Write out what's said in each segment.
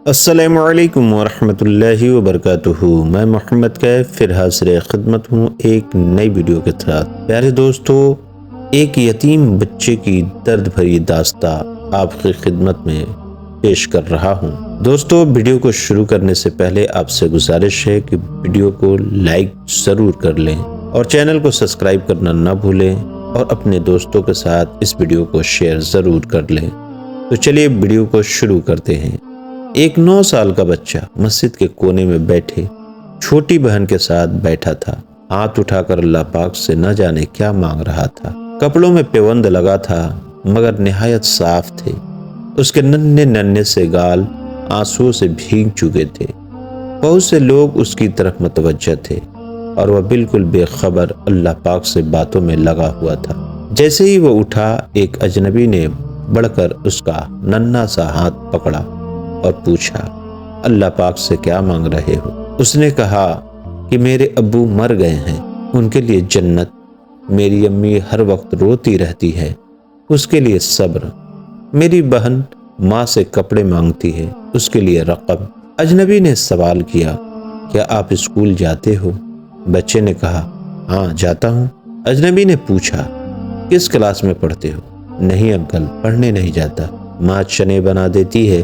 السلام علیکم ورحمۃ اللہ وبرکاتہ۔ میں محمد کیف پھر حاضر خدمت ہوں ایک نئی ویڈیو کے ساتھ۔ پیارے دوستو، ایک یتیم بچے کی درد بھری داستان آپ کی خدمت میں پیش کر رہا ہوں۔ دوستو، ویڈیو کو شروع کرنے سے پہلے آپ سے گزارش ہے کہ ویڈیو کو لائک ضرور کر لیں اور چینل کو سبسکرائب کرنا نہ بھولیں اور اپنے دوستوں کے ساتھ اس ویڈیو کو شیئر ضرور کر لیں۔ تو چلیے ویڈیو کو شروع کرتے ہیں۔ ایک 9 سال کا بچہ مسجد کے کونے میں بیٹھے چھوٹی بہن کے ساتھ بیٹھا تھا۔ ہاتھ اٹھا کر اللہ پاک سے نہ جانے کیا مانگ رہا تھا۔ کپڑوں میں پیوند لگا تھا مگر نہایت صاف تھے۔ اس کے ننھے ننھے سے گال آنسو سے بھیگ چکے تھے۔ بہت سے لوگ اس کی طرف متوجہ تھے اور وہ بالکل بے خبر اللہ پاک سے باتوں میں لگا ہوا تھا۔ جیسے ہی وہ اٹھا، ایک اجنبی نے بڑھ کر اس کا ننھا سا ہاتھ پکڑا اور پوچھا، اللہ پاک سے کیا مانگ رہے ہو؟ اس نے کہا کہ میرے ابو مر گئے ہیں، ان کے لیے جنت، میری امی ہر وقت روتی رہتی ہے، اس کے لیے صبر، میری بہن ماں سے کپڑے مانگتی ہے، اس کے لیے رقم۔ اجنبی نے سوال کیا، کیا آپ اسکول جاتے ہو؟ بچے نے کہا، ہاں جاتا ہوں۔ اجنبی نے پوچھا، کس کلاس میں پڑھتے ہو؟ نہیں انکل، پڑھنے نہیں جاتا، ماں چنے بنا دیتی ہے،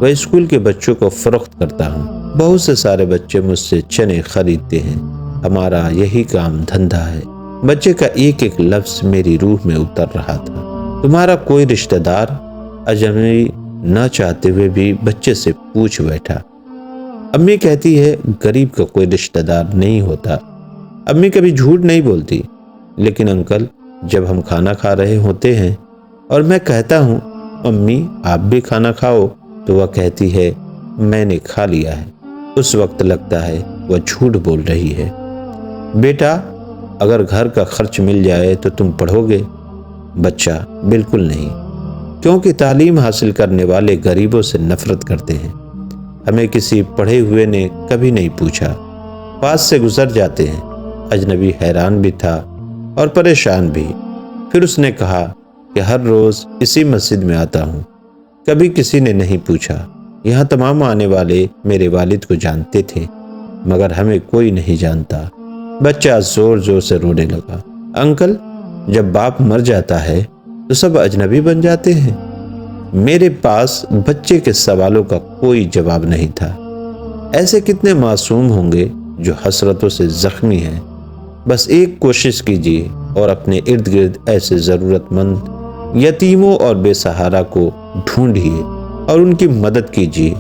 وہ اسکول کے بچوں کو فروخت کرتا ہوں۔ بہت سے سارے بچے مجھ سے چنے خریدتے ہیں، ہمارا یہی کام دھندہ ہے۔ بچے کا ایک ایک لفظ میری روح میں اتر رہا تھا۔ تمہارا کوئی رشتہ دار؟ اجنبی نہ چاہتے ہوئے بھی بچے سے پوچھ بیٹھا۔ امی کہتی ہے غریب کا کوئی رشتہ دار نہیں ہوتا، امی کبھی جھوٹ نہیں بولتی، لیکن انکل جب ہم کھانا کھا رہے ہوتے ہیں اور میں کہتا ہوں امی آپ بھی کھانا کھاؤ، تو وہ کہتی ہے میں نے کھا لیا ہے، اس وقت لگتا ہے وہ جھوٹ بول رہی ہے۔ بیٹا اگر گھر کا خرچ مل جائے تو تم پڑھو گے؟ بچہ، بالکل نہیں، کیونکہ تعلیم حاصل کرنے والے غریبوں سے نفرت کرتے ہیں۔ ہمیں کسی پڑھے ہوئے نے کبھی نہیں پوچھا، پاس سے گزر جاتے ہیں۔ اجنبی حیران بھی تھا اور پریشان بھی۔ پھر اس نے کہا کہ ہر روز اسی مسجد میں آتا ہوں، کبھی کسی نے نہیں پوچھا۔ یہاں تمام آنے والے میرے والد کو جانتے تھے مگر ہمیں کوئی نہیں جانتا۔ بچہ زور زور سے رونے لگا۔ انکل جب باپ مر جاتا ہے تو سب اجنبی بن جاتے ہیں؟ میرے پاس بچے کے سوالوں کا کوئی جواب نہیں تھا۔ ایسے کتنے معصوم ہوں گے جو حسرتوں سے زخمی ہیں۔ بس ایک کوشش کیجیے اور اپنے ارد گرد ایسے ضرورت مند یتیموں اور بے سہارا کو ڈھونڈیے اور ان کی مدد کیجیے۔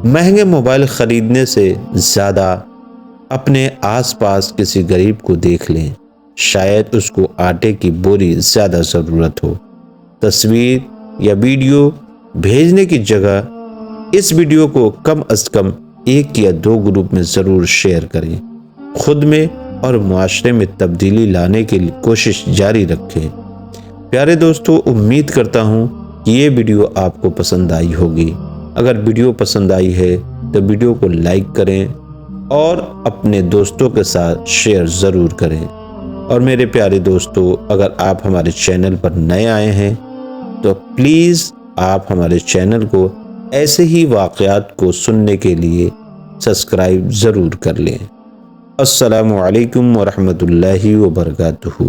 مہنگے موبائل خریدنے سے زیادہ اپنے آس پاس کسی غریب کو دیکھ لیں، شاید اس کو آٹے کی بوری زیادہ ضرورت ہو۔ تصویر یا ویڈیو بھیجنے کی جگہ اس ویڈیو کو کم از کم 1 یا 2 گروپ میں ضرور شیئر کریں۔ خود میں اور معاشرے میں تبدیلی لانے کی کوشش جاری رکھیں۔ پیارے دوستو، امید کرتا ہوں کہ یہ ویڈیو آپ کو پسند آئی ہوگی۔ اگر ویڈیو پسند آئی ہے تو ویڈیو کو لائک کریں اور اپنے دوستوں کے ساتھ شیئر ضرور کریں۔ اور میرے پیارے دوستو، اگر آپ ہمارے چینل پر نئے آئے ہیں تو پلیز آپ ہمارے چینل کو ایسے ہی واقعات کو سننے کے لیے سبسکرائب ضرور کر لیں۔ السلام علیکم ورحمۃ اللہ وبرکاتہ۔